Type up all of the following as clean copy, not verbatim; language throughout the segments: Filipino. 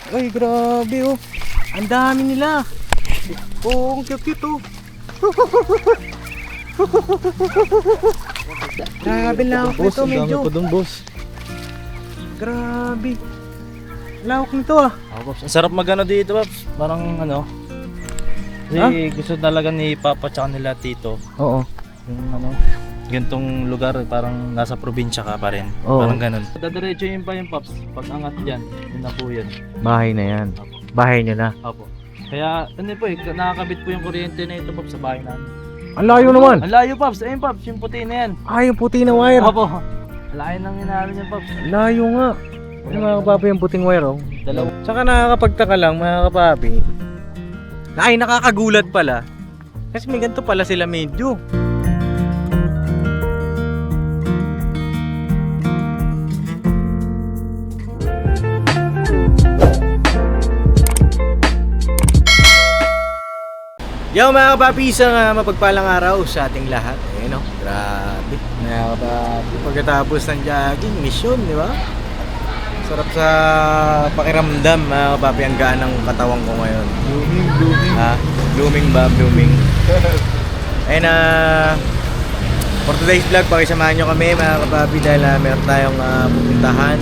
Ay, grabe oh. Ang dami nila. Oh, ang cute oh. Grabe lang ako ito medyo. Ang dami pa dun, boss. Grabe. Lawak nito ah. Pops. Ang sarap magano dito, Pops. Parang ano. Kasi gusto talaga ni Papa tsaka nila Tito. Oo. Yung ano, gantong lugar parang nasa probinsya ka pa rin. Oo. Parang ganun. Dadiretso yun pa yung Pops. Pag angat dyan, yun na po yun. Bahay na yan. Opo. Bahay nyo na. Opo. Kaya ano po eh, nakakabit po yung kuryente na ito Pops sa bahay namin. Ang layo naman. Ang layo Pops, ayun Pops, yung puti na yan. Ay, yung puti na wire. Opo. Layo nang inaano niya Pops. Layo nga. Ano mga kapapi yung puting wire oh. Dalawa. Tsaka nakakapagtaka lang mga kapapi. Ay, nakakagulat pala. Kasi may ganito pala sila medyo. Yo mga kapapi, isang mapagpalang araw sa ating lahat. Ayun o, grabe. Mga kapapi, pagkatapos ng jogging, mission, di ba? Sarap sa pakiramdam mga kapapi, ang gaan ng katawan ko ngayon. Blooming. Ha? Blooming ba? Blooming. Ayun na, for today's vlog, pakisamahan nyo kami mga kapapi dahil meron tayong pupuntahan.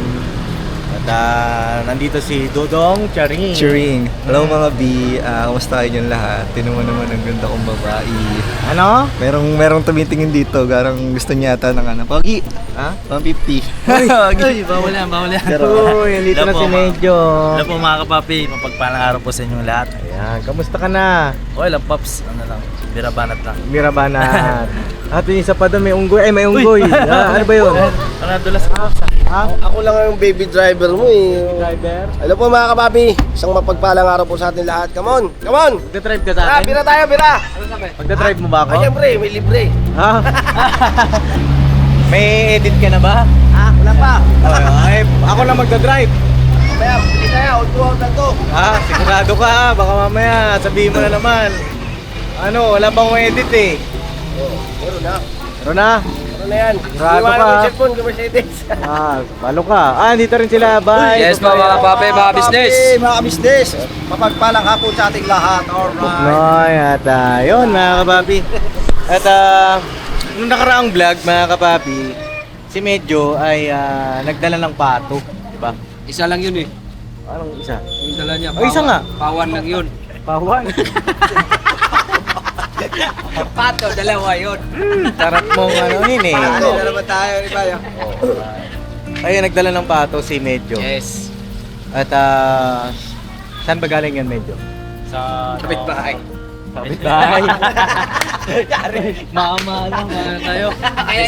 At nandito si Dodong Charing. Cheering. Hello mga B, kamusta kayo dyan lahat? Tinan mo naman ang ganda kong babae. Ano? Merong tumitingin dito, garang gusto niya yata ng ano. Pogi! Ha? 150. Ay, bawal yan, bawal yan. Uy, nandito na si Medyo. Hello po mga kapapi, mapagpalang araw po sa inyong lahat. Ayan, kamusta ka na? Okay lang Pops, ano lang, birabanat lang. Mirabanat. At yung isa pa doon may unggoy. Ay, may unggoy. Ano ba yun? Ano, dulas ka Pops? Ha? Ako lang ang baby driver mo eh. Driver? Hello po mga kapapi. Isang mapagpalang araw po sa atin lahat. Come on! Come on! Magdadrive ka sa Tara, akin? bira tayo, bira! Magdadrive mo ba ako? Ah, syempre, may libre. Ha? May edit ka na ba? Ah, wala pa. Ay, ako lang magdadrive. Mamaya, pili tayo. Out na to. Ha? Sigurado ka ha? Baka mamaya sabihin mo na naman. Ano, wala bang edit eh. Oh, meron na. Ano na? Meron na yan. Sigurado Iwanan ka. mo yung cellphone kung Mercedes. Palo ka. Dito rin sila. Bye. Yes po mga pape, mga business. Mga business. Mapagpalang hapon sa ating lahat. Alright. Buknoy. At yun mga kapapi. At nung nakaraang vlog mga kapapi, si Medyo ay nagdala ng pato. Diba? Isa lang yun eh. Anong isa? Yung dala niya. Oh, isa nga. Pawan lang yun. Pawan. Pato, dalawa yun. Sarap mong ano yun eh. Ano na naman tayo ni Bayo? Ayun, nagdala ng pato si Medyo. Yes. At saan ba galing yan Medyo? Sa Kapitbahay. Kapitbahay. Mama lang, ano tayo.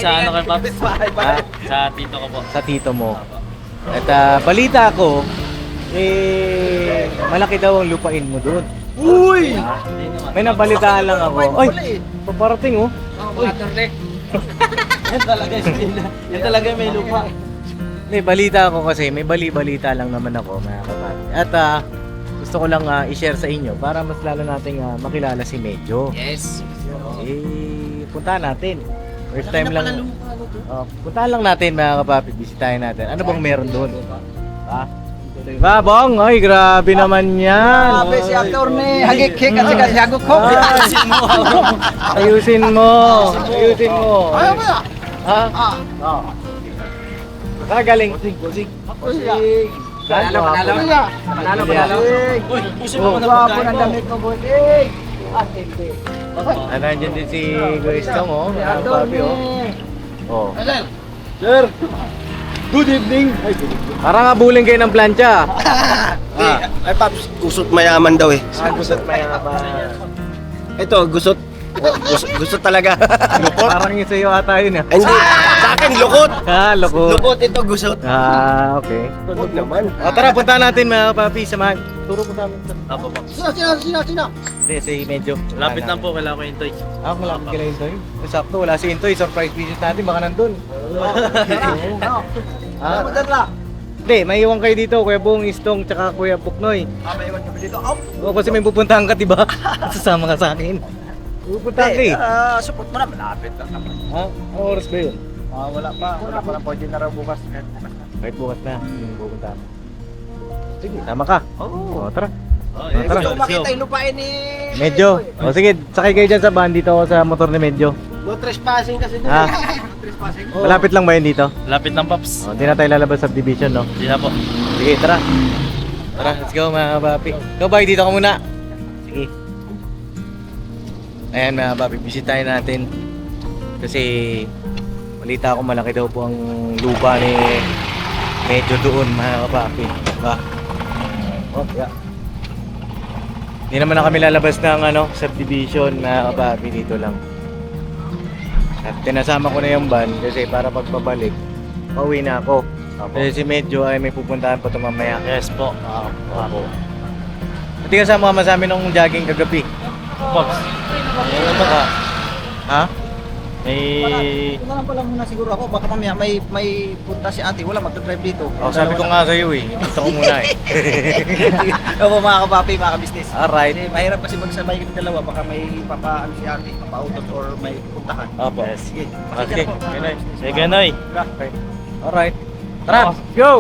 Sa ano kayo Pops? Ha? Sa tito ko po. Sa tito mo. At balita ko, malaki daw ang lupain mo doon. Uy! May nabalitaan lang ako. Ay, paparating oh. Mga turne. Yan talaga, yan talaga may lupa. May balita ako kasi, may bali-balita lang naman ako mga kapatid. At gusto ko lang i-share sa inyo para mas lalo nating makilala si Medyo. Yes. Puntahan natin. First time lang. Puntahan lang natin mga kapatid, bisitahin natin. Ano bang meron doon? Ha? Babong, ay grabe naman yan. Grabe si aktor ni Hagik-hik at saka si Haguk ko. Ayusin mo. Ayusin mo. Ayaw mo na. Ha? Oo. Saan galing? Kusig. Panalo, panalo. Panalo, panalo. Uy, puso Oh, mo na Guwapo pagkain ng mo. damit mo, Buding. At hindi. Nandiyan din si Guistong oh. Si Mga aktor papi ni... oh. Oh. Sir. Good evening. Parang abuling kayo ng plancha. Ay, Paps, gusot mayaman daw eh. Gusot mayaman. Ito, gusot. Gusot talaga. Parang yung sa'yo ata yun ah. Hindi. Sa akin, lukot. Loko. Lukot ito, gusot. Okay. Huwag naman. Tara, punta natin mga papi. Samahan. Turo po namin. Apo Pops. Sina. Hindi, si Medyo. Lapit lang po, kailangan ko yung toy. Malapit ka lang Intoy. Sakto, wala si Intoy. Surprise visit natin, baka nandun. Hindi, may iwan kayo dito. Kuya Bong, Istong, tsaka Kuya Puknoy. May iwan kami dito. O, kasi may pupuntahan ka, diba? Sasama ka sa akin. Pupuntahan ka eh. Support mo na, malapit lang naman. Ha? Anong oras ba yun? Wala pa. Wala pa na pwede na raw bukas. Kahit bukas na. Pupuntahan. Sige, tama ka. Oo. O, tara. Oh, Tara. let's go, let's Makita go. yung lupain ni... Medyo. O sige, sakay kayo dyan sa van. Dito ako sa motor ni Medyo. No trespassing kasi doon. Ah. Trespassing. Malapit lang ba yun dito? Lapit ng Pops. O, hindi na tayo lalabas sa division, no? Hindi na po. Sige, tara. Tara, let's go mga papi. Ikaw ba, dito ka muna. Sige. Ayan mga papi, bisitahin natin. Kasi balita ako malaki daw po ang lupa ni Medyo doon mga papi. Diba? Oh, yeah. Hindi naman na kami lalabas ng subdivision mga papi, dito lang. At tinasama ko na yung van kasi para pagpabalik, pauwi na ako. Kasi si Medyo ay may pupuntahan pa ito mamaya. Yes po. Ako. At kasama ka sa amin nung jogging kagabi. Pops. Ano ba ka? Ha? May... Wala lang pala muna siguro ako, baka mamaya may punta si ate, wala magdadrive dito. Oh, sabi ko nga sa'yo eh. Dito ko muna eh. Opo mga kapapi, mga kabisnes. Alright. Kasi mahirap kasi magsabay yung dalawa, baka may papaano si ate, papautot or may puntahan. Opo. Sige, Okay. pasensya na po. Sige, Noy. Okay. Alright. Tara! Go!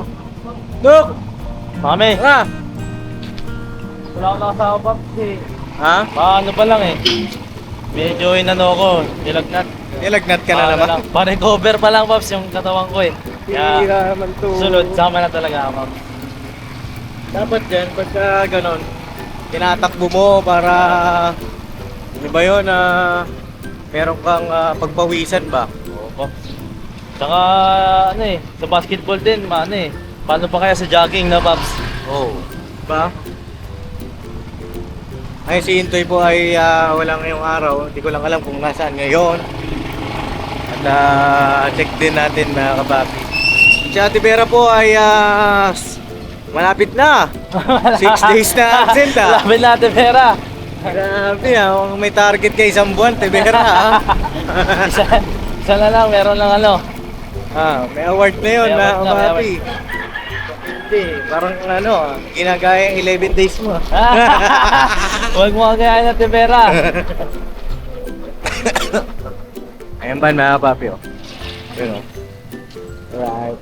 Look! Kami. Tara! Wala akong nakasama, Pops eh. Ha? Paano pa lang eh. Medyo inano ko, nilagnat. Nilagnat ka na naman. Pa-recover pa lang, Pops, yung katawan ko eh. Kaya, Hira naman to. sunod, sama na talaga ako. Dapat dyan, pagka ganon, tinatakbo mo para, ano ba yun, meron kang pagpawisan ba? Oo, Pops. Tsaka, ano eh, sa basketball din, ano eh. Paano pa kaya sa jogging na, Pops? Oo. Ba? Ay, si Intoy po ay wala ngayong araw. Hindi ko lang alam kung nasaan ngayon. At check din natin mga kababi. Si Ate Vera po ay malapit na. 6 days na absent ah. Lapit natin, Vera. Grabe ah, may target kay isang buwan, Ate Vera ah. Isa na lang, meron lang ano. May award na yun May mga award na, may kababi. Hindi, parang ginagaya yung 11 days mo. Huwag mo kagayahin natin, Vera. Ayan ba mga papi oh. Yun oh. Alright.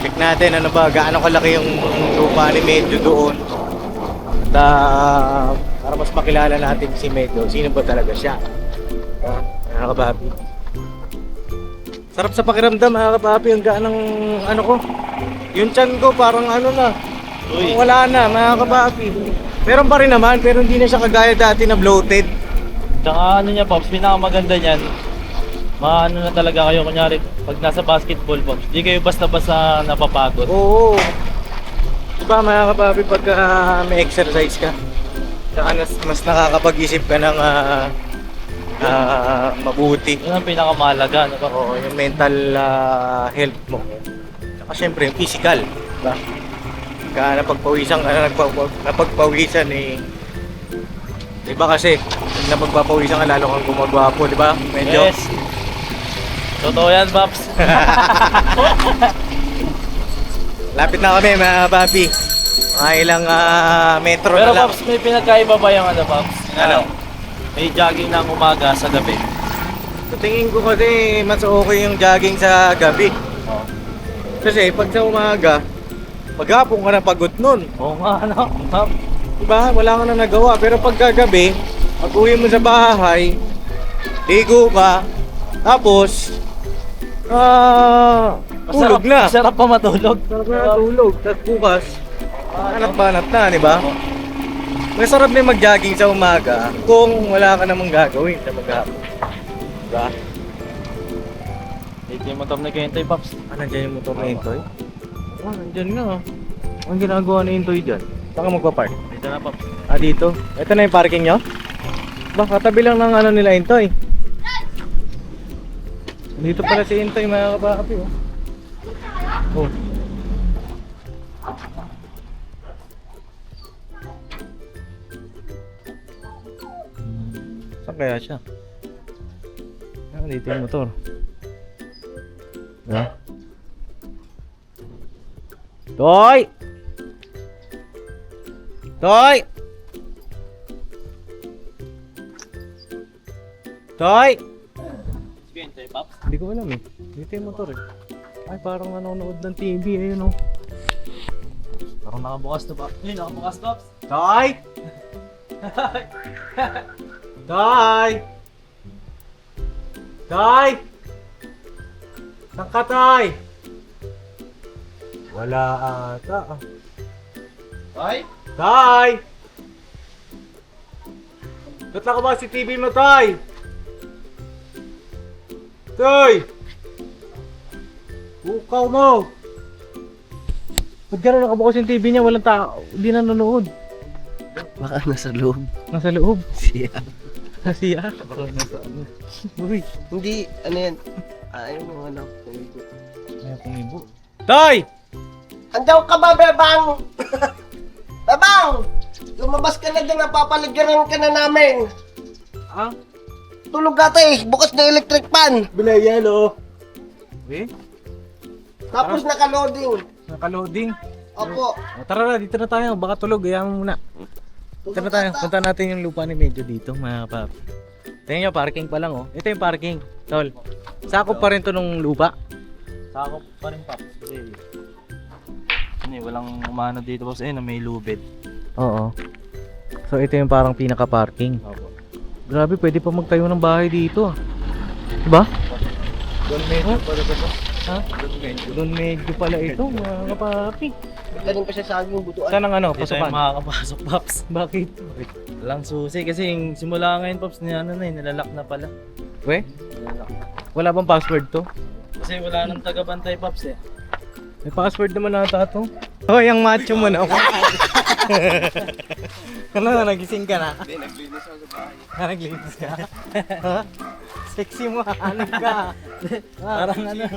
Check natin ano ba, gaano kalaki yung lupa ni Medyo doon. At para mas makilala natin si Medyo, sino ba talaga siya. Mga kapapi. Sarap sa pakiramdam mga kapapi, ang gaanang ko. Yung tiyan ko parang na. Uy. Wala na mga kapapi. Meron pa rin naman, pero hindi na siya kagaya dati na bloated. Tsaka ano niya, Pops, pinakamaganda niyan. Maano na talaga kayo, kunyari, pag nasa basketball, Pops, di kayo basta-basta napapagod. Oo. Diba mga kapapi, pag may exercise ka, saka mas nakakapag-isip ka ng mabuti. Yun ang pinakamahalaga, ano ba? Oo, yung mental health mo. Saka syempre yung physical. Diba? Kaya napagpawisan eh. Diba kasi, pag napagpapawisan ka lalo kang gumagwapo, diba? Medyo. Yes. Totoo yan, Pops. Lapit na kami mga papi. Mga ilang metro Pero, na lang. Pops, may pinagkaiba ba yung Pops? Ano? May jogging ng umaga sa gabi. Sa tingin ko kasi mas okay yung jogging sa gabi. Oo. Kasi pag sa umaga, maghapon ka na pagod nun. Oo nga, ano? Pops. Diba? Wala ka na nagawa. Pero pagkagabi, pag uwi mo sa bahay, ligo ka, tapos, tulog na. Masarap pa matulog. Sarap na tulog. Tapos bukas, hanap-hanap na, di ba? Masarap na mag-jogging sa umaga kung wala ka namang gagawin sa maghapon. Diba? Dito yung motor na kayo, Pops. Nandiyan yung motor na Intoy? Nandiyan nga. Ang ginagawa ni Intoy dyan? Saan ka magpa-park? Dito na, Pops. Dito? Ito na yung parking nyo? Ba, katabi lang ng nila Intoy. Dito pala si Intoy mga kapapi oh. Oh. Saan kaya siya? Dito yung motor. Diba? Toy! Toy! Toy! Sige, Pops. Hindi ko alam eh. Dito yung motor eh. Ay, parang nanonood ng TV, ayun oh. Parang nakabukas to pa. Ayun, nakabukas Pops. Tay! Tay! Tay! Saan ka, Tay? Wala ata ah. Ay! Tay! Ba't nakabukas si TV mo, Tay? Tay! Bukaw mo! Ba't gano'n nakabukas yung TV niya? Walang tao. Hindi nanonood. Baka nasa loob. Nasa loob. Siya. Nasiya. Uy. Hindi, ano yan? Ayaw mo ano. Ayaw kumibo. Tay! Andiyan ka ba, Bebang? Bebang! Lumabas ka na dyan, napapaligyan ka na namin. Ah? Tulog ata eh, bukas na electric pan. Binayan oh. Eh? Tapos naka-loading. Naka-loading. Opo. O, tara na, dito na tayo. Baka tulog. Hayaan mo muna. Dito na tayo. Punta natin yung lupa ni Medyo dito, mga kapap. Tingnan nyo, parking pa lang oh. Ito yung parking. Tol. Sakop pa rin to nung lupa. Sakop pa rin Pops. Kasi ano eh, walang umano dito Pops. Ayun, may lubid. Oo. So ito yung parang pinaka-parking. Opo. Grabe, pwede pa magtayo ng bahay dito ah. Diba? Doon medyo pala ito. Ha? Doon medyo pala ito, mga kapapi. Galing pa siya sa aging butuan. Saan ang ano? Dito tayo Pasukan? makakapasok Pops. Bakit? Walang susi kasi yung simula ngayon Pops, nilalak na pala. We? Nilalak na. Wala bang password to? Kasi wala nang taga-bantay Pops eh. May password naman ata to. Oh, yung macho mo na. Ano na, nagising ka na? Hindi, naglinis ako sa bahay. Naglinis ka? Ha? Sexy mo, ano ka? Parang ano?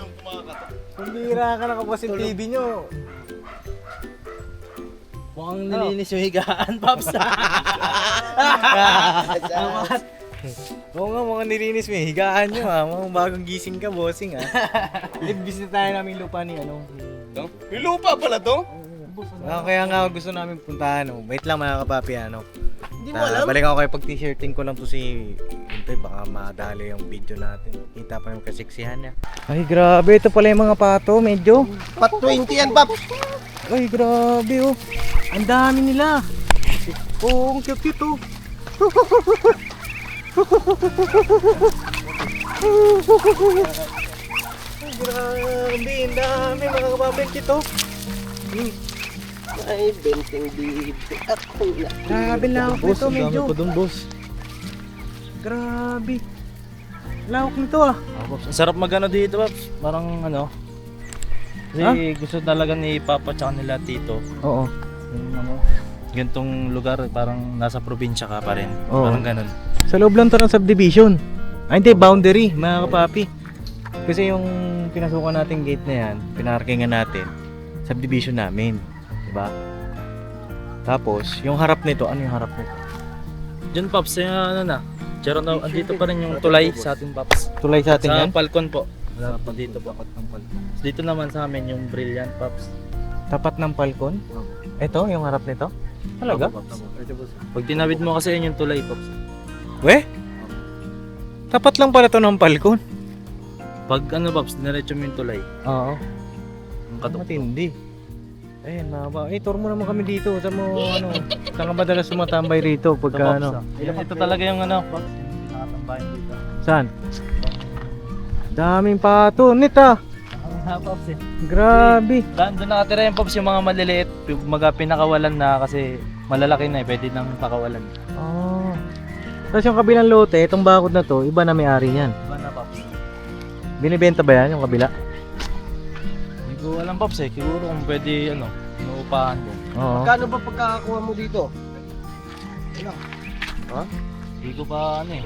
Kumbira ka na kapos yung TV nyo. Mukhang nilinis yung higaan Pops. Oo nga, mga nilinis mo yung higaan nyo ha. Mga bagong gising ka, bossing ha. Visit tayo namin lupa ni ano. May lupa pala to? Kaya nga gusto namin puntahan. Oh. Wait lang mga kapapi ano. Hindi mo alam? Balik ako kayo pag t-shirting ko lang to si Hintay, baka madali yung video natin. Kita pa yung kaseksihan niya. Ay grabe, ito pala yung mga pato, medyo. Pat 20 yan, Pap. Ay grabe oh. Ang dami nila. Oh, ang cute oh. Ay, grabe, ang dami mga kapapit ito. Ay, benteng dito. Ako na. Grabe lang ito, medyo. pa dun boss. Grabe. Lawak nito ah. Ang sarap magano dito Pops. Parang ano. Kasi gusto talaga ni Papa tsaka nila Tito. Oo. Yung ano, gantong lugar parang nasa probinsya ka pa rin. Oo. Parang ganun. Sa loob lang to ng subdivision. Ay hindi, boundary mga kapapi. Kasi yung pinasukan nating gate na yan, pinarkingan natin, subdivision namin. Diba? Tapos, yung harap nito, ano yung harap nito? Diyan Pops, ano na. Pero no, andito pa rin yung tulay sa atin Pops. Tulay sa atin Sa yan? Falcon po. Wala pa dito po. Dito naman sa amin yung Brilliant Pops. Tapat ng Falcon? Ito, yung harap nito? Talaga? Pag tinawid mo kasi yun yung tulay Pops. We? Tapat lang pala to ng Falcon? Pag ano Pops, diretso mo yung tulay. Oo. Yung katok. Matindi. Ayun, mahaba. Eh, tour mo naman kami dito. Saan mo, ano, saan ka madalas sumatambay rito pagka, ano? Ito talaga yung ano Pops, yung nakatambayan dito. Saan? Daming pato. Nita. Ang Pops eh. Grabe. Doon nakatira yung Pops yung mga maliliit, yung mga pinakawalan na kasi malalaki na eh, pwede nang pakawalan. Oh. Tapos yung kabilang lote, itong bakod na to, iba na may-ari niyan. Diba na Pops? Binibenta ba yan yung kabila? Hindi ko alam Pops eh, siguro kung pwede ano, naupahan ko. Oo. Magkano ba pagkakakuha mo dito? Hindi ko pa ano eh.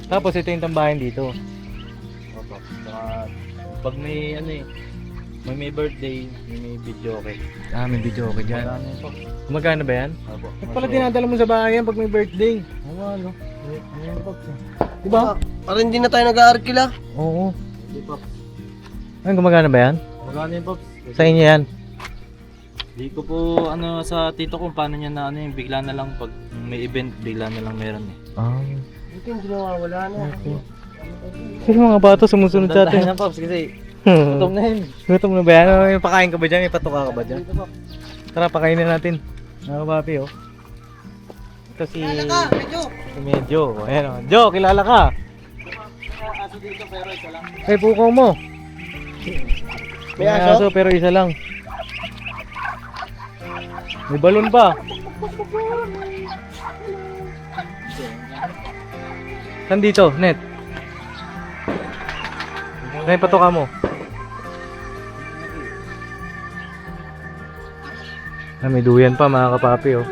Tapos ito yung tambahin dito. Opo. Saka pag may ano eh, may birthday, may video okay. Ah, may video okay dyan. Magkano yun Pops? Magkano ba yan? Opo. Ba't pala dinadala mo sa bahay yan pag may birthday? Oo, ano? Ayan Pops eh. Diba? Para hindi na tayo nag-aarkila. Oo. Hindi Pops. Ay, gumagana ba yan? Magkano yun Pops? Sa inyo yan? Hindi ko po ano sa tito kung paano niya na ano yung bigla na lang pag may event, bigla na lang meron eh. Ah. Ito hindi nawawala na. Okay. Kasi mga bato sumusunod sa Dandahan atin. na Pops kasi Gutom na yun. Gutom na ba yan? May pakain ka ba dyan? May patuka ka ba dyan? Tara, pakainin natin. Mga papi, oh. Ito si... Si Medyo. Ayan, oh. Jo, kilala ka? May pukaw mo. May May aso? aso pero isa lang. May balon pa. Saan dito, Net? May patuka mo. May duyan pa mga kapapi, oh.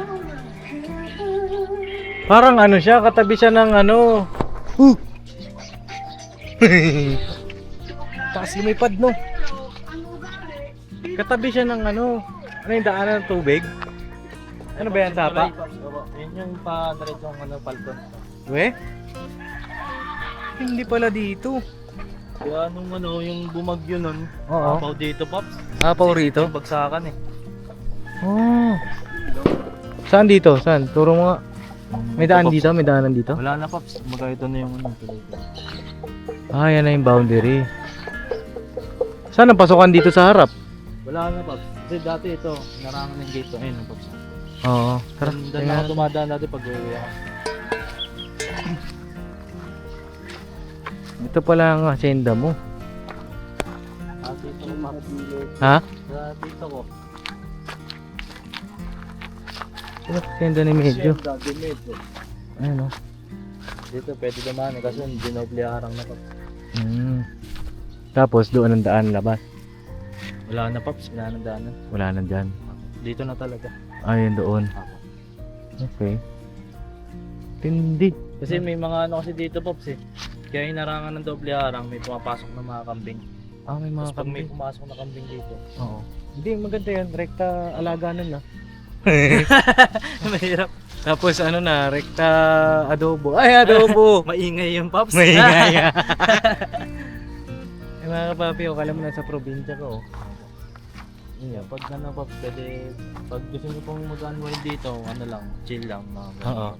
Parang ano siya, katabi siya ng ano. Taas lumipad, no? Katabi siya ng ano. Ano yung daanan ng tubig? Ano ba yan, sapa? Yun yung pa-diretsong palton. We? Hindi pala dito. Kaya nung yung bumagyo nun, Oo. apaw dito, Pops. Apaw rito? Yung bagsakan eh. Oh. Saan dito? Saan? Turo mo nga. May daan Pops. dito? May daanan dito? Wala na, Pops. Kumbaga ito na yung tuloy. Ah, yan na yung boundary. Saan ang pasukan dito sa harap? Wala na, Pops. Kasi dati ito, narangan ng gate. Ayun, Pops. Oo. Tara, Doon tingnan. ako dumadaan dati pag uwi ako. Ito pala ang asyenda mo. Dito ko, Pops. Ha? Dito ko. Ito, asyenda ni Medyo. Ayun, oh. Dito pwede dumaan eh, kasi dinobliharang na, Pops. Tapos doon ang daan labas. Wala na, Pops. Wala na daanan. Wala na dyan. Dito na talaga. Ayun doon. Okay. Tindi. Kasi may mga ano kasi dito, Pops eh. Kaya inarangan ng doble harang, may pumapasok ng mga kambing. Ah, may mga Tapos pag may kambing. pumasok na kambing dito. Oo. Hindi, maganda yan. Rekta alaga nun na. Mahirap. Tapos ano na, rekta adobo. Ay, adobo! Maingay yung, Pops. Maingay. Ay, mga kapapi, kala mo nasa probinsya ko. Oh. Yeah, pag ano, Pops, pwede, pag gusto niyo pong mag-unwind dito, ano lang, chill lang. Oo.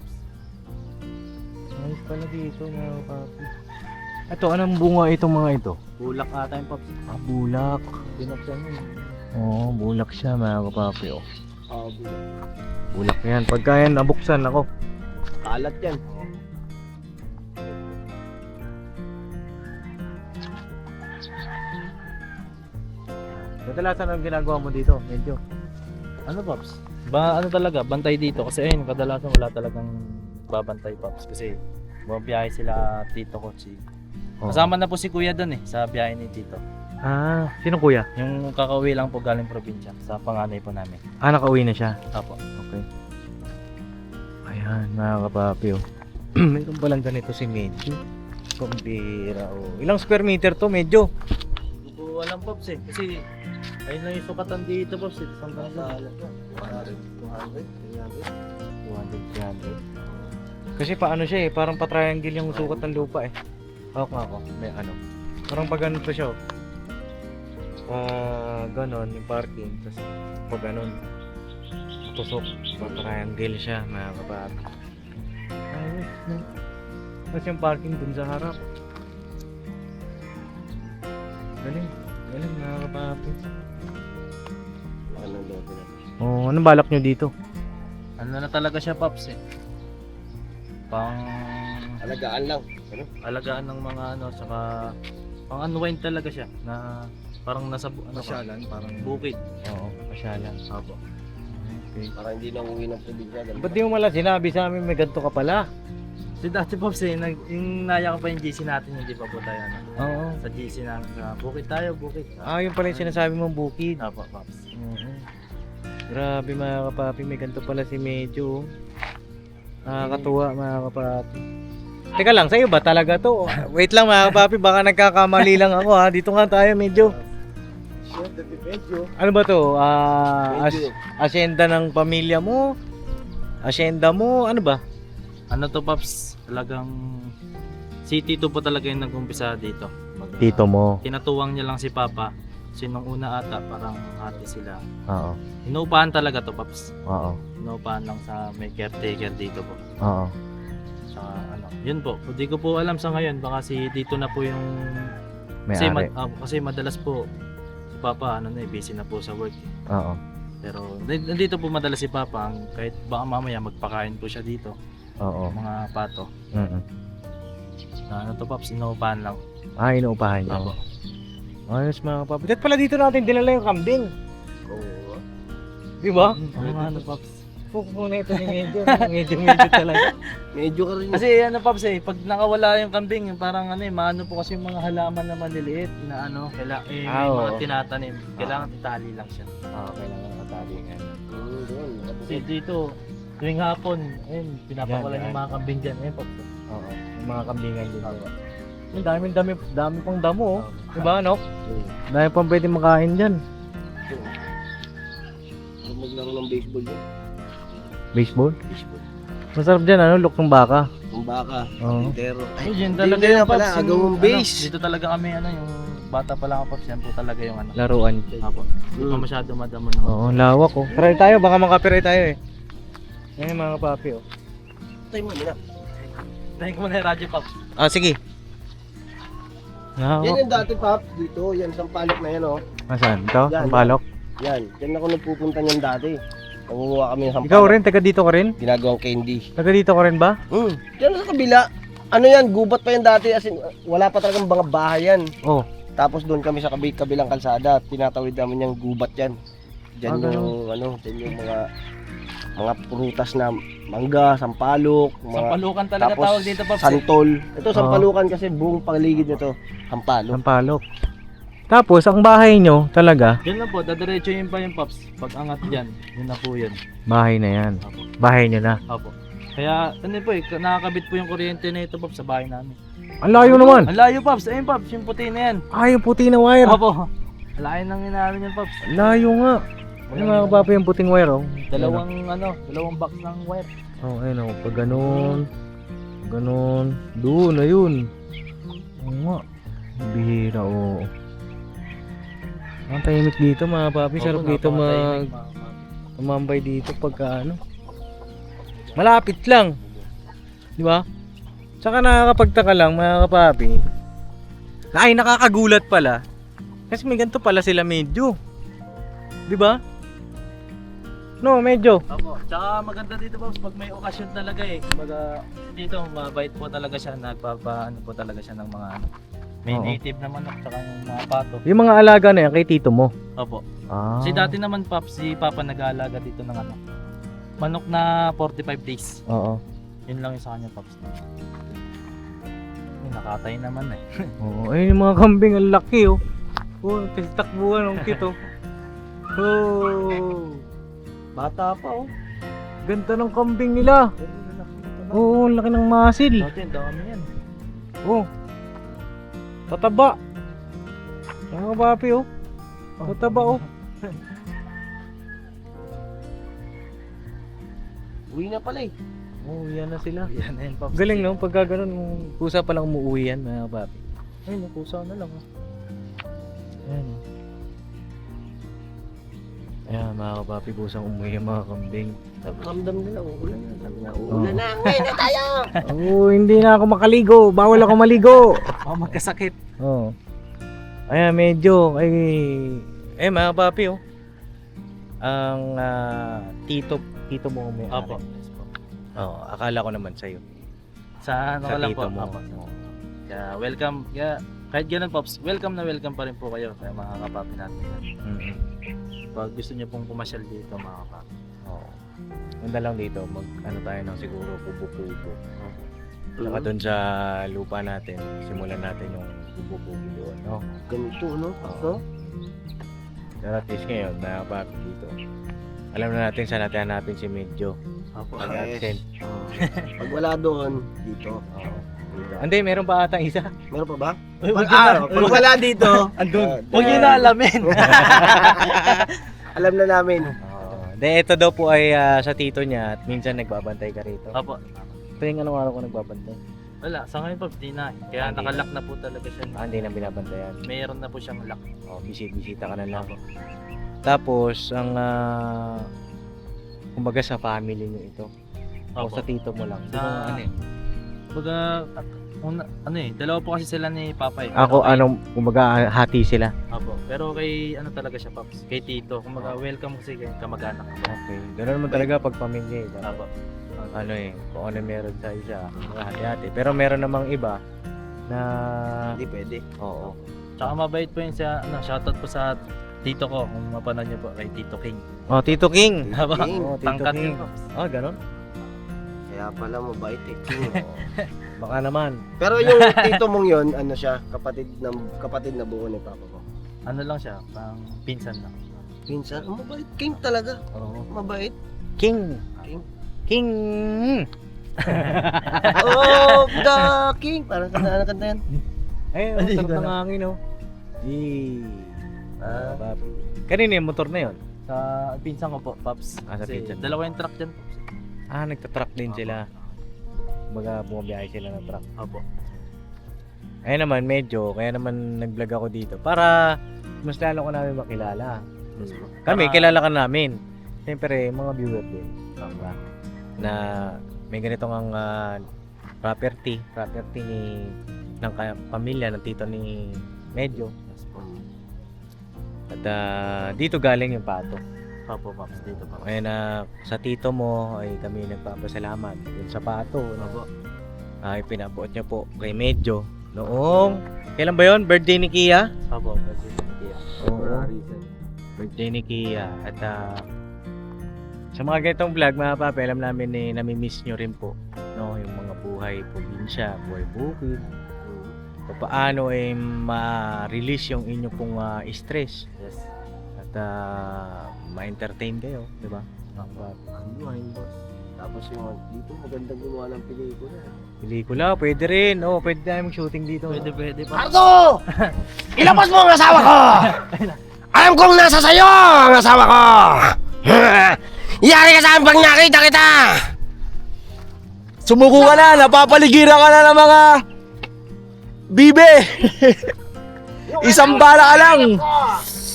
Nice pala dito, mga kapapi. Ito, anong bunga itong mga ito? Bulak ata yung, Pops. Ah, bulak. Binuksan yun. Oo, bulak siya, mga kapapi. Oh. Bulak. Bulak yan. Pagka yan, nabuksan ako. Kalat yan. Kadalasan ang ginagawa mo dito, medyo. Ano, Pops? Ano talaga, bantay dito. Kasi ayun, kadalasan wala talagang babantay, Pops. Kasi bumabiyahe sila tito ko, Oo. Kasama na po si Kuya doon eh, sa biyahe ni Tito. Ah, sino kuya? Yung kakauwi lang po galing probinsya, sa panganay po namin. Ah, nakauwi na siya. Apo. Okay. Ayan, mga kapapi, oh. Mayroon palang ganito si Medyo. Kumbira, oh. Ilang square meter to, Medyo? Hindi ko alam, Pops eh. Kasi ayun lang yung sukatan dito, Pops eh. Saan ka sa alam ko? 200, 300. Kasi paano siya eh, parang pa-triangle yung sukat ng lupa eh. Hawak nga ako, may ano. Parang pag ganun to siya, oh. Ganon yung parking, tapos pag ganon, tusok, pa-triangle siya, mga kapapi. Ayos, no? Tapos yung parking dun sa harap. Galing, galing mga kapapi. Oh, anong balak nyo dito? Ano na talaga siya, Pops eh. Pang Alagaan lang. alagaan ng mga ano, saka pang unwind talaga siya na parang nasa parang bukid. Oo, pasyalan. Apo. Okay. Para hindi na uwi ng probinsya. Ba't di mo mala sinabi sa amin may ganito ka pala? Si dati, Pops eh, yung naya ko pa yung GC natin, hindi pa po tayo ano. Oo. Sa GC namin, sa bukid tayo, bukid. Ah, yun pala yung sinasabi mong bukid. Apo, Pops. Grabe mga kapapi, may ganito pala si Medyo. Nakakatuwa mga kapapi. Teka lang, sa'yo ba talaga to? Wait lang mga kapapi, baka nagkakamali lang ako ha. Dito nga tayo Medyo. Ano ba to? Asyenda ng pamilya mo? Asyenda mo? Ano ba? Ano to, Pops? Talagang si Tito po talaga yung nag-umpisa dito. Tito mo. Tinatuwang niya lang si Papa. Kasi nung una ata, parang hati sila. Oo. Inuupahan talaga to, Pops. Oo. Inuupahan lang sa may caretaker dito po. Oo. Sa ano, yun po. Hindi ko po alam sa ngayon. Baka si Tito na po yung may-ari. Kasi madalas po si Papa busy na po sa work. Oo. Pero nandito po madalas si Papa, kahit baka mamaya magpakain po siya dito, Oo. mga pato. Mm. Ano to Pops, inuupahan lang. Inuupahan niyo. Apo. Ayos mga kapapi. At pala dito natin dinala yung kambing. Oo. Di ba? Ano Pops? Pukpuk na ito ni medyo talaga. Medyo ka rin. Kasi Pops pag nakawala yung kambing, parang maano po kasi yung mga halaman na maliliit na may Oo. mga tinatanim. Kailangan itali lang siya. Oo, kailangan matali nga. Kasi dito, tuwing hapon, pinapakawalan Yan. yung mga kambing dyan. Pops. Oo. Yung mga kambingan din. Yung dami pang damo. Diba, no? Dami pang pwede makain dyan. Maglaro ng baseball yun. Baseball? Baseball. Masarap dyan, lok ng baka. Yung baka, Oo. pintero. Ay, yun Hindi talaga na yung pala, Pops. agawang base. Dito talaga kami, yung bata pa lang ako Pops, yan po talaga yung Laruan. Apo. Hindi pa masyado madamo ng Oo, lawak oh. Try tayo, baka makapirate tayo eh. Yan yung mga kapapi oh. Tayo mo na. Thank mo na yung radyo Pops. Ah, sige. Yan Lawak. yung dati, Pop. Dito, yan, sampalok na yan, oh. Asan? Ito? Yan. Ang balok? Yan, yan ako nagpupunta niyan dati. Nangunguha kami ng sampalok. Ikaw rin, taga dito ka rin? Ginagawang candy. Taga dito ka rin ba? Yan sa kabila. Ano yan, gubat pa yan dati. As in, wala pa talagang mga bahay yan. Oh. Tapos doon kami sa kabilang kalsada. Tinatawid namin yung gubat yan. Diyan diyan yung mga prutas na mangga, sampalok, Sampalukan talaga tapos tawag dito Pops. santol. Ito sampalukan kasi buong paligid nito, sampalok. Ang palok. Tapos, ang bahay nyo talaga, Yan lang po, dadiretso yun pa yung Pops. Pag angat dyan, yun na po yun. bahay na yan. Apo. Bahay nyo na. Apo. Kaya, po nakakabit po yung kuryente na ito Pops sa bahay namin. Ang layo naman. Ang layo Pops, ayun Pops, yung puti na yan. Ay, yung puti na wire. Apo. Layo nang inaano yan Pops. Layo nga. Yung mga kapapi yung puting wire oh. Dalawang box ng wire. Oh, ayun oh. Pag ganun. Doon, ayun. Oo nga. Bihira oh. Ang tahimik dito mga papi. Sarap dito tumambay dito pagka malapit lang. Di ba? Tsaka nakakapagtaka lang mga kapapi. Ay, nakakagulat pala. Kasi may ganito pala sila medyo. Di ba? No, medyo. Apo. Tsaka maganda dito Pops pag may okasyon talaga Kumbaga dito mabait po talaga siya, nagpapaano po talaga siya ng mga may Oo. native na manok tsaka yung mga pato. Yung mga alaga na yan kay tito mo. Opo. Ah. Kasi dati naman Pops, si Papa nag-aalaga dito ng manok na 45 days. Oo. Yun lang yung sa kanya Pops. Nakatay naman Oo. Ayun yung mga kambing, ang laki oh. Oh, kasi takbuhan ng kito. Oh. Bata pa oh. Ganda ng kambing nila. Oo, ang laki ng masil. Dati ang dami yan. Oh. Tataba. Mga kapapi oh. Tataba oh. Uwi na pala Oh, yan na sila. Yan na yun Pops. Galing no, pagka ganun, kusa pa lang umuwi yan mga kapapi. Ayun, kusa na lang Ayan oh. Ayan mga kapapi, kusang umuwi yung mga kambing. Ramdam nila, uulan na. Sabi na, uulan na. Ngayon na tayo! Oh, hindi na ako makaligo. Bawal ako maligo. magkasakit. Oo. Ayan, medyo mga papi oh. Ang tito mo may Apo. Oo, akala ko naman sa'yo. Sa ano Sa ka lang tito po. mo. Apo. Kaya welcome. Kaya kahit ganun Pops, welcome na welcome pa rin po kayo kaya mga kapapi natin. Mm-hmm. Pag gusto niyo pong pumasyal dito mga kapapi. Oo. Ganda lang dito, tayo ng siguro kubo-kubo. Saka doon sa lupa natin, simulan natin yung kubo-kubo doon, no? Ganito, no? Oo. Pero at least ngayon, papi dito. Alam na natin saan natin hanapin si Medyo. Apo. Pag-absent. Pag wala doon, dito. Oo. Hindi, meron pa atang isa. Meron pa ba? Pag wala dito, Andun. Huwag niyo na alamin. alam na namin. Ito daw po ay sa tito niya at minsan nagbabantay ka rito. Apo. Tuwing anong araw ko nagbabantay? Wala, sa ngayon Pops, di na. Kaya Hindi nakalock na po talaga siya. Hindi na binabantayan. Mayroon na po siyang lock. Bisita ka na lang. Tapos, ang kumbaga sa family niyo ito. O Opo. sa tito mo lang. Sa- Baga, Dalawa po kasi sila ni Papa eh. Ako, Pero anong, kumaga, hati sila. Apo. Pero kay ano talaga siya, Pops? Kay Tito. Kumaga, welcome kasi kay kamag-anak. Okay. Ganun naman talaga pag pamilya eh. Apo. Ano eh, kung ano meron sa isa, hati-hati. Pero meron namang iba na... Hindi pwede. Oo. Tsaka mabait po yun siya, shoutout po sa Tito ko, kung mapanood niyo po, kay Tito King. Oh, Tito King. Diba? King. Oh, Tito Tangkat King. yun, Pops. Oh, ganun. Kaya pala mabait eh. Baka naman. Pero yung tito mong yun, ano siya, kapatid na buo ni Papa ko. Ano lang siya, pang pinsan lang. Minsan, mabait. King talaga. Oo. Mabait. King. King. King. Oh, the king. Parang kanta yan. Ay, ang sarap ng hangin, oh. Papi. Kanina yung motor na yun? Sa pinsan ko po, Pops. Ah, sa Kasi pinsan mo. dalawa yung truck dyan, Pops. Nagtatrack din sila. Baga bumabiyahe sila ng truck. Opo. Ayun naman, medyo, kaya naman nag-vlog ako dito. Para mas lalo ko namin makilala. Kami, kilala ka namin. Siyempre, mga viewer din. Diba? Na may ganitong ang property ni ng pamilya ng tito ni Medyo. At dito galing yung pato. Opo, Pops. Dito, Pops. Kaya na sa tito mo ay kami nagpapasalamat dun sa pato. Opo. Ay pinabuot niya po kay Medyo noong kailan ba yon? Birthday ni Kia? Opo, birthday ni Kia. Oo. Birthday ni Kia. At sa mga ganitong vlog mga papi, alam namin nami-miss nyo rin po, no, yung mga buhay probinsya, buhay bukid. Paano ay ma-release yung inyo pong stress. Yes. At ma-entertain kayo, di ba? Tapos yung dito magandang gumawa ng pelikula. Pelikula, pwede rin. Oo, pwede tayong shooting dito. Pwede, Pops. Pardo! Ilabas mo ang asawa ko! Alam kong nasa sayo ang asawa ko! Yari ka saan pag nakita kita! Sumuko ka na, napapaligiran ka na ng mga bibe. Isang bala ka lang.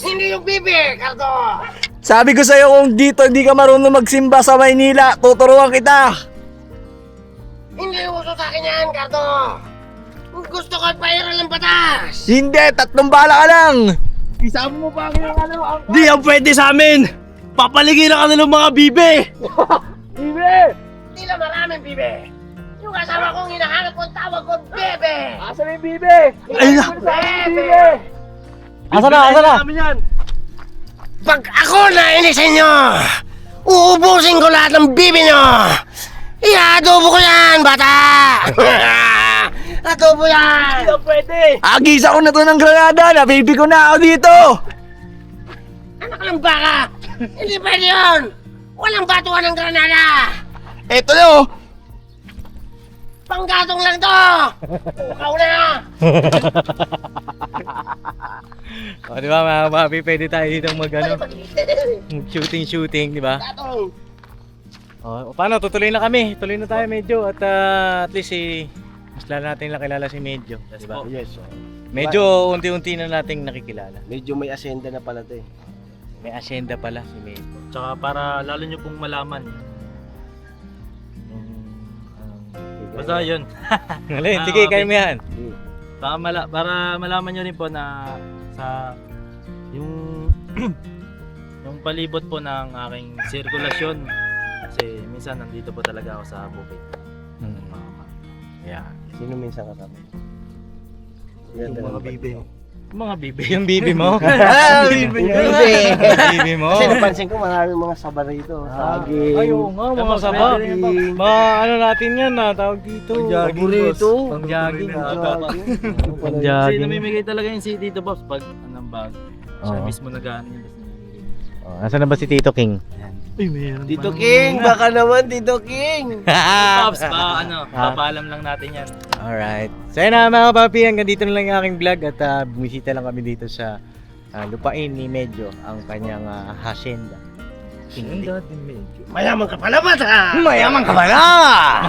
Hindi yung bibi, Cardo! Sabi ko sa'yo kung dito hindi ka marunong magsimba sa Maynila, tuturuan kita. Hindi uso sa akin yan, Cardo! Gusto ko ipahiral ng batas! Hindi, 3 bala ka lang. Isama mo pa ang ano? Di yan pwede sa amin. Papaligiran ka na ng mga bibe. Hindi lang maraming bibi! Yung asawa kong hinahanap ko, tawag ko, bebe! Asa na yung bibe? Ay na. Bebe! Asa na? Pag ako nainis sa inyo, uubusin ko lahat ng bibi nyo! Iadobo ko yan, bata! Adobo yan! Hindi pwede! Agisa ko na to ng granada. Nabibi ko na ako dito. Anak ng baka! Hindi pwede yun! Walang batuan ng granada! Eto na oh. Panggatong lang to! Ikaw na! O, di ba mga papi, pwede tayo dito shooting, di ba? Gatong! O, paano? Tutuloy na kami. Tuloy na tayo Medyo. At at least mas lalo natin nakilala si Medyo. Di ba? Yes. Medyo unti-unti na nating nakikilala. Medyo may asenda na pala to eh. May asyenda pala si Medyo. Tsaka para lalo nyo pong malaman. Basta yun. Ngayon, sige, kayo mo yan. Para malaman nyo rin po na sa yung yung palibot po ng aking sirkulasyon. Kasi minsan nandito po talaga ako sa bukid. Yeah. Sino minsan kasama? Yung mga bibe. Mga bibi. Yung bibi mo? Bibi! Bibi mo? Kasi napansin ko maraming mga saba rito. Saging. Ay, oo nga, mga saba. Mga ano natin yan tawag dito. Paborito. Pang-jogging. Kasi namimigay talaga yung si Tito Pops pag anong bag. Siya Oo. mismo nag-ano yun. Asan na ba si Tito King? Ay, meron Tito King! Baka naman, Tito King! Pops, papaalam lang natin yan. Alright. So yun na mga papi, hanggang dito na lang yung aking vlog at bumisita lang kami dito sa lupain ni Medyo, ang kanyang hacienda. Mayaman ka pala ba ta? Mayaman ka ba na?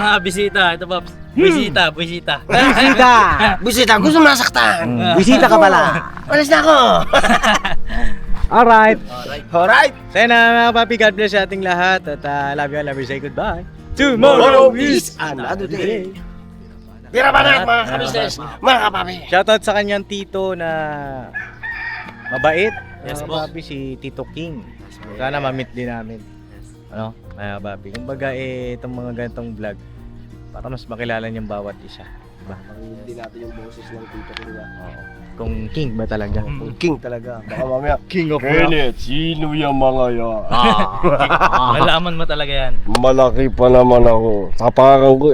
Mga bisita, ito Pops. Bisita. Bisita! Bisita, gusto masaktan! Bisita ka pala! Alis na ako! Alright! Alright! So yun na mga papi, God bless sa ating lahat at love you all, love you, say goodbye. Tomorrow is another day. Tira banat mga kabisnes, mga kapapi. Shoutout sa kanyang tito na mabait. Yes, Mga boss. papi, si Tito King. Sana ma-meet din namin. Ano? Mga papi. Kumbaga itong mga ganitong vlog para mas makilala niyang bawat isa. Diba? Hindi natin yung boses ng tito ko niya. Kung king ba talaga? Mm. Kung king talaga. Baka mamaya, King of Kenneth, sino yung mga yan? Malaman mo talaga yan. Malaki pa naman ako. Tapakan ko.